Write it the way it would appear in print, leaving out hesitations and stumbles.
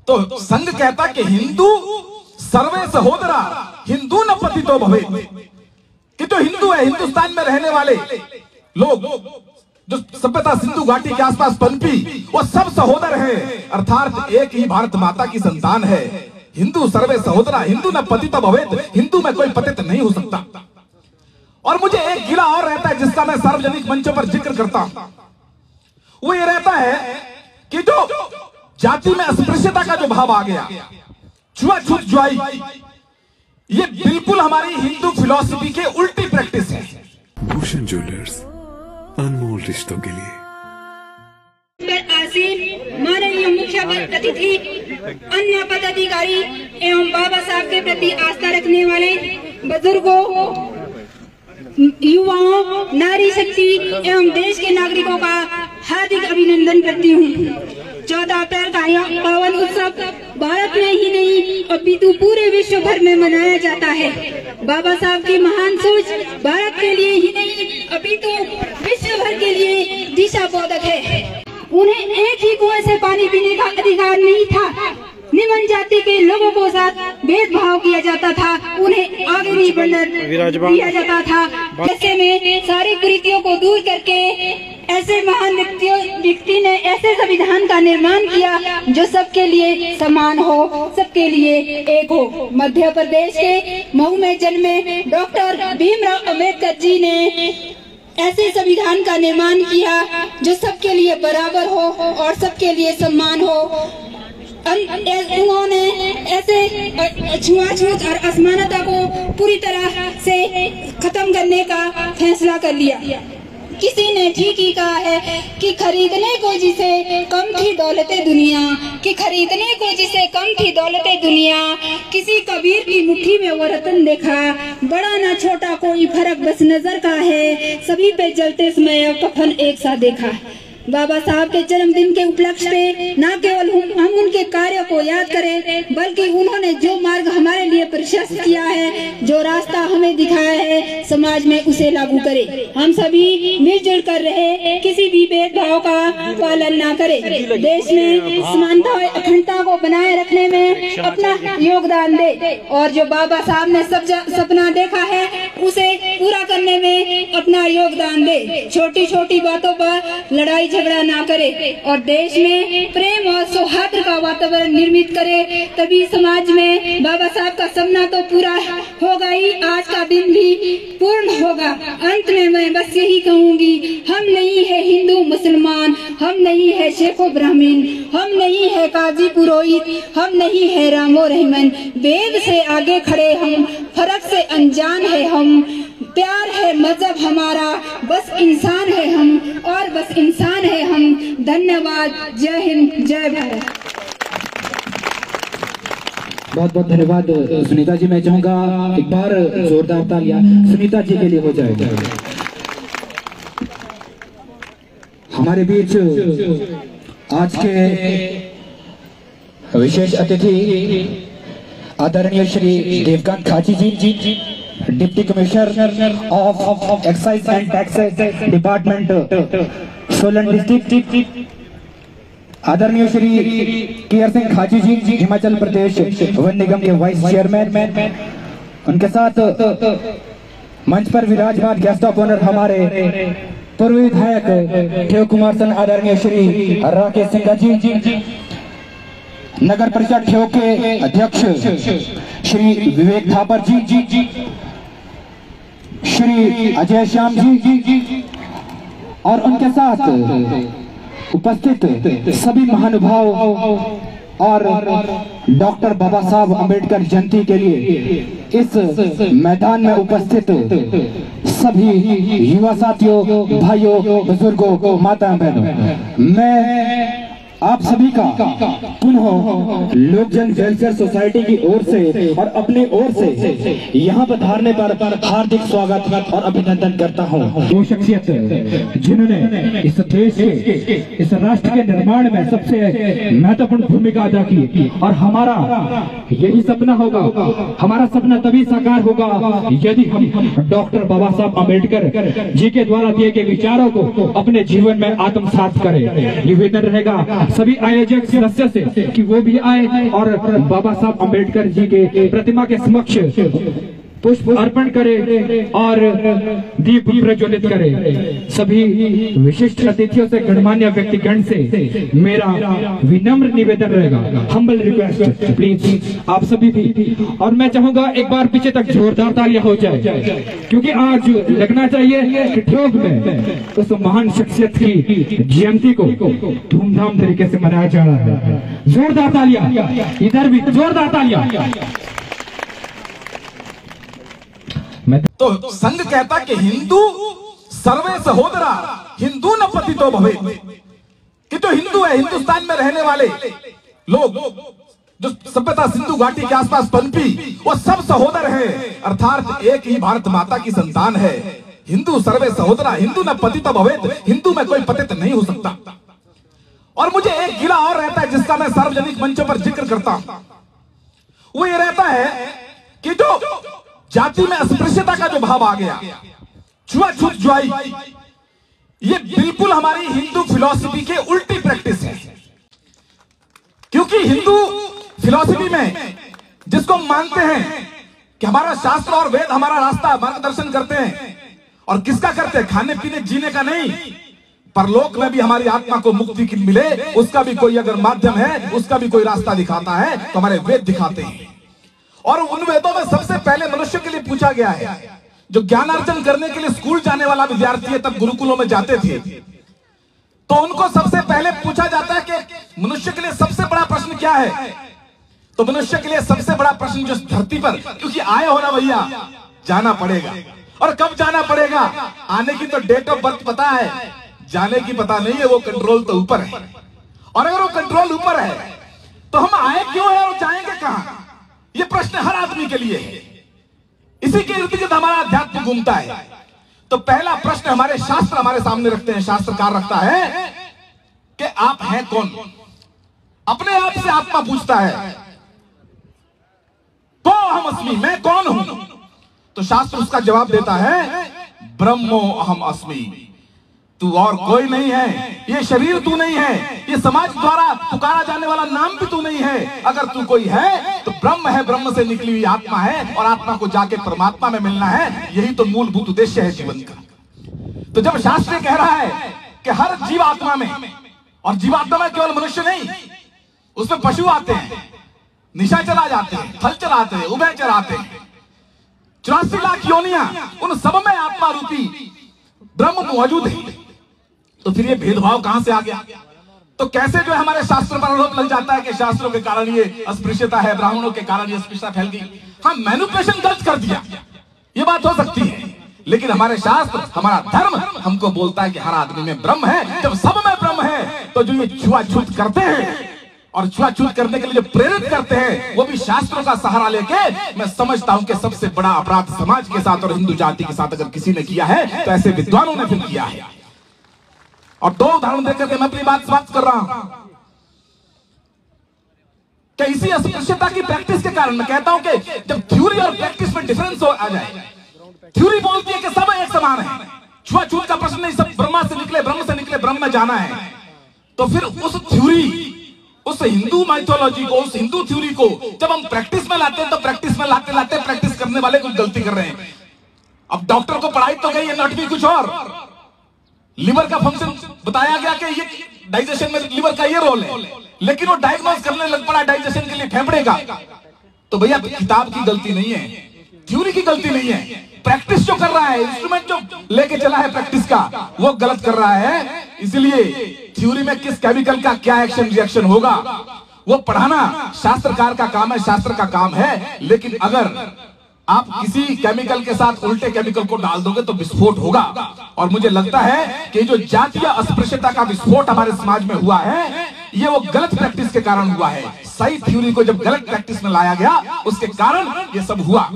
तो संघ कहता कि हिंदू सर्वे सहोदरा हिंदू न पतितो भवेत्, कि जो हिंदू है, हिंदुस्तान में रहने वाले लोग जो सभ्यता सिंधु घाटी के आसपास पनपी, वो सब सहोदर है, अर्थात एक ही भारत माता की संतान है। हिंदू सर्वे सहोदरा हिंदू न पतितो भवेत्, हिंदू में कोई पतित नहीं हो सकता। और मुझे एक गिला और रहता है जिसका मैं सार्वजनिक मंचों पर जिक्र करता हूं, वो ये रहता है कि जो जाति में अस्पृश्यता का जो भाव आ गया, छुआछूत जुआई, ये बिल्कुल हमारी हिंदू फिलॉसफी के उल्टी प्रैक्टिस है। भूषण ज्वेलर्स, अनमोल रिश्तों के लिए। माननीय मुख्य अतिथि, अन्य पदाधिकारी एवं बाबा साहब के प्रति आस्था रखने वाले बुजुर्गों, युवाओं, नारी शक्ति एवं देश के नागरिकों का हार्दिक अभिनंदन करती हूँ। 14 अप्रैल का यह पावन उत्सव भारत में ही नहीं अपितु पूरे विश्व भर में मनाया जाता है। बाबा साहब की महान सोच भारत के लिए ही नहीं अपितु विश्व भर के लिए दिशा बोधक है। उन्हें एक ही कुएं से पानी पीने का अधिकार नहीं था। निम्न जाति के लोगों को साथ भेदभाव किया जाता था, उन्हें आगे नहीं बढ़ने दिया जाता था। ऐसे में सारी कुरीतियों को दूर करके ऐसे महान व्यक्ति ने ऐसे संविधान का निर्माण किया जो सबके लिए समान हो, सबके लिए एक हो। मध्य प्रदेश के मऊ में जन्मे डॉक्टर भीमराव अम्बेडकर जी ने ऐसे संविधान का निर्माण किया जो सबके लिए बराबर हो और सबके लिए सम्मान हो। उन्होंने ऐसे छुआछूत और असमानता को पूरी तरह से खत्म करने का फैसला कर लिया। किसी ने ठीक ही कहा है कि खरीदने को जिसे कम थी दौलते दुनिया, कि खरीदने को जिसे कम थी दौलते दुनिया, किसी कबीर की मुट्ठी में वो रतन देखा, बड़ा ना छोटा कोई फर्क बस नजर का है, सभी पे जलते समय कफन एक सा देखा। बाबा साहब के जन्मदिन के उपलक्ष्य पे न केवल हम उनके कार्यों को याद करें, बल्कि उन्होंने जो मार्ग हमारे लिए प्रशस्त किया है, जो रास्ता हमें दिखाया है, समाज में उसे लागू करें। हम सभी मिलजुल कर रहे, किसी भी भेदभाव का पालन न करें, देश में समानता और अखंडता को बनाए रखने में अपना योगदान दे, और जो बाबा साहब ने सपना देखा है उसे पूरा करने में अपना योगदान दे। छोटी छोटी बातों पर लड़ाई झगड़ा ना करे और देश में प्रेम और सौहार्द का वातावरण निर्मित करे, तभी समाज में बाबा साहब का सपना तो पूरा होगा ही, आज का दिन भी पूर्ण होगा। अंत में मैं बस यही कहूँगी, हम नहीं है हिंदू मुसलमान, हम नहीं है शेखो ब्राह्मण, हम नहीं है काजी पुरोहित, हम नहीं है रामो रहमान, वेद से आगे खड़े हम, फर्क से अनजान है हम, प्यार है मजहब हमारा, बस इंसान है हम और बस इंसान है हम। धन्यवाद। जय हिंद, जय भारत। बहुत बहुत धन्यवाद सुनीता जी। मैं चाहूंगा एक बार जोरदार तालियां सुनीता जी के लिए हो जाएगा। हमारे बीच आज के विशेष अतिथि आदरणीय Shri Devkant Khachi ji, deputy commissioner of excise and taxes department Solan district, आदरणीय श्री केयर सिंह खाची जी, हिमाचल प्रदेश वन निगम के वाइस चेयरमैन, उनके साथ मंच पर विराजमान गेस्ट ऑफ ऑनर हमारे पूर्व विधायक ठेव कुमार सन आदरणीय श्री राकेश सिंह जी, नगर परिषद ठेव के अध्यक्ष श्री विवेक थापर जी, श्री अजय श्याम जी और उनके साथ उपस्थित सभी महानुभाव और डॉक्टर बाबा साहब अम्बेडकर जयंती के लिए इस मैदान में उपस्थित सभी युवा साथियों, भाइयों, बुजुर्गों, माता बहनों, मैं आप सभी का पुनः लोकजन वेलफेयर सोसाइटी की ओर से और अपनी ओर से यहाँ पधारने पर हार्दिक स्वागत और अभिनंदन करता हूँ। वो शख्सियत जिन्होंने इस देश के, इस राष्ट्र के निर्माण में सबसे महत्वपूर्ण भूमिका अदा की, और हमारा यही सपना होगा, हमारा सपना तभी साकार होगा यदि हम डॉक्टर बाबा साहब अम्बेडकर जी के द्वारा दिए गए विचारों को अपने जीवन में आत्मसात करें। निवेदन रहेगा सभी आयोजक सदस्य से कि वो भी आए और बाबा साहब अम्बेडकर जी के प्रतिमा के समक्ष पुष्प अर्पण करे और दीप प्रज्वलित करे। सभी विशिष्ट अतिथियों से, गणमान्य व्यक्तिगण से मेरा विनम्र निवेदन रहेगा, हम्बल रिक्वेस्ट, प्लीज आप सभी भी। और मैं चाहूंगा एक बार पीछे तक जोरदार तालियां हो जाए, क्योंकि आज लगना चाहिए कि ठोक में उस महान शख्सियत की जयंती को धूमधाम तरीके से मनाया जा रहा है। जोरदार तालियां, इधर भी जोरदार तालियां। तो संघ कहता कि हिंदू सर्वे सहोदरा हिंदू न पतितो भवेत्, कि जो हिंदू है, हिंदुस्तान में रहने वाले लोग जो सभ्यता सिंधु घाटी के आसपास पनपी, वो सब सहोदर हैं, अर्थात एक ही भारत माता की संतान है। हिंदू सर्वे सहोदरा हिंदू न पतितो भवेत्, हिंदू में कोई पतित नहीं हो सकता। और मुझे एक गिला और रहता है जिसका मैं सार्वजनिक मंचों पर जिक्र करता हूं, वो ये रहता है कि जो जाति में अस्पृश्यता का जो भाव आ गया, छुआछूत जुआई, ये बिल्कुल हमारी हिंदू फिलॉसफी के उल्टी प्रैक्टिस है। क्योंकि हिंदू फिलॉसफी में जिसको मानते हैं कि हमारा शास्त्र और वेद हमारा रास्ता मार्गदर्शन करते हैं, और किसका करते हैं? खाने पीने जीने का नहीं, परलोक में भी हमारी आत्मा को मुक्ति की मिले उसका भी कोई अगर माध्यम है, उसका भी कोई रास्ता दिखाता है तो हमारे वेद दिखाते हैं। और उन वेदों में सबसे पहले मनुष्य के लिए पूछा गया है, जो ज्ञानार्जन करने के लिए स्कूल जाने वाला विद्यार्थी है, तब गुरुकुलों में जाते थे, तो उनको सबसे पहले पूछा जाता है कि मनुष्य के लिए सबसे बड़ा प्रश्न क्या है? तो मनुष्य के लिए सबसे बड़ा प्रश्न जो धरती पर, क्योंकि आए हो ना भैया, जाना पड़ेगा। और कब जाना पड़ेगा? आने की तो डेट ऑफ बर्थ पता है, जाने की पता नहीं है, वो कंट्रोल तो ऊपर है। और अगर वो कंट्रोल ऊपर है तो हम आए क्यों है और जाएंगे कहां? ये प्रश्न हर आदमी के लिए है। इसी के इर्द गिर्द हमारा अध्यात्म घूमता है। तो पहला प्रश्न हमारे शास्त्र हमारे सामने रखते हैं, शास्त्रकार रखता है कि आप हैं कौन? अपने आप से आत्मा पूछता है, तो हम अस्मि, मैं कौन हूं? तो शास्त्र उसका जवाब देता है, ब्रह्मो अहम अस्मि, तू और कोई नहीं है, ये शरीर तू नहीं है, ये समाज द्वारा पुकारा जाने वाला नाम भी तू नहीं है। अगर तू कोई है तो ब्रह्म है, ब्रह्म से निकली हुई आत्मा है, और आत्मा को जाके परमात्मा में मिलना है। यही तो मूलभूत उद्देश्य है जीवन का। तो जब शास्त्र कह रहा है कि हर जीवात्मा में, और जीवात्मा में केवल मनुष्य नहीं, उसमें पशु आते हैं, निशाचर चला जाते हैं, थल चलाते हैं, उभयचर आते हैं, 84 लाख योनियां, उन सब में आत्मा रूपी ब्रह्म मौजूद है। तो फिर ये भेदभाव कहां से आ गया? तो कैसे जो है हमारे शास्त्र पर आरोप लग जाता है कि शास्त्रों के कारण ये अस्पृश्यता है, ब्राह्मणों के कारण ये अस्पृश्यता फैल गई। हाँ, मैनिपुलेशन गलत कर दिया, ये बात हो सकती है, लेकिन हमारे शास्त्र, हमारा धर्म हमको बोलता है कि हर आदमी में ब्रह्म है। जब सब में ब्रह्म है तो जो ये छुआछूत करते हैं और छुआछूत करने के लिए जो प्रेरित करते हैं, वो भी शास्त्रों का सहारा लेके, मैं समझता हूं कि सबसे बड़ा अपराध समाज के साथ और हिंदू जाति के साथ अगर किसी ने किया है तो ऐसे विद्वानों ने फिर किया है। और 2 उदाहरण देकर के मैं अपनी बात समाप्त कर रहा हूं कि इसी अस्पृश्यता की प्रैक्टिस के कारण मैं कहता हूं कि जब थ्योरी और प्रैक्टिस में डिफरेंस आ जाए, थ्योरी बोलती है कि सब एक समान है, छुआछूत का प्रश्न नहीं, सब ब्रह्मा से निकले, ब्रह्म से निकले, ब्रह्म में जाना है, तो फिर उस थ्योरी, उस हिंदू माइथोलॉजी को, उस हिंदू थ्योरी को जब हम प्रैक्टिस में लाते हैं तो प्रैक्टिस में लाते लाते प्रैक्टिस करने वाले कुछ गलती कर रहे हैं। अब डॉक्टर को पढ़ाई तो गई है, नॉट भी कुछ और, लिवर का फंक्शन बताया गया कि ये डाइजेशन में लिवर का ये रोल है, लेकिन वो डायग्नोज करने लग पड़ा डाइजेशन के लिए फेफड़े का। तो भैया किताब की गलती नहीं है, थ्योरी की गलती नहीं है, प्रैक्टिस जो कर रहा है, इंस्ट्रूमेंट जो लेके चला है प्रैक्टिस का, वो गलत कर रहा है। इसलिए थ्योरी में किस केमिकल का क्या एक्शन रिएक्शन होगा वो पढ़ाना शास्त्रकार का काम है, शास्त्र का काम है। लेकिन अगर आप किसी केमिकल के साथ उल्टे केमिकल को डाल दोगे तो विस्फोट होगा। और मुझे लगता है कि जो जातीय अस्पृश्यता का विस्फोट हमारे समाज में हुआ है, ये वो गलत प्रैक्टिस के कारण हुआ है। सही थ्योरी को जब गलत प्रैक्टिस में लाया गया, उसके कारण ये सब हुआ।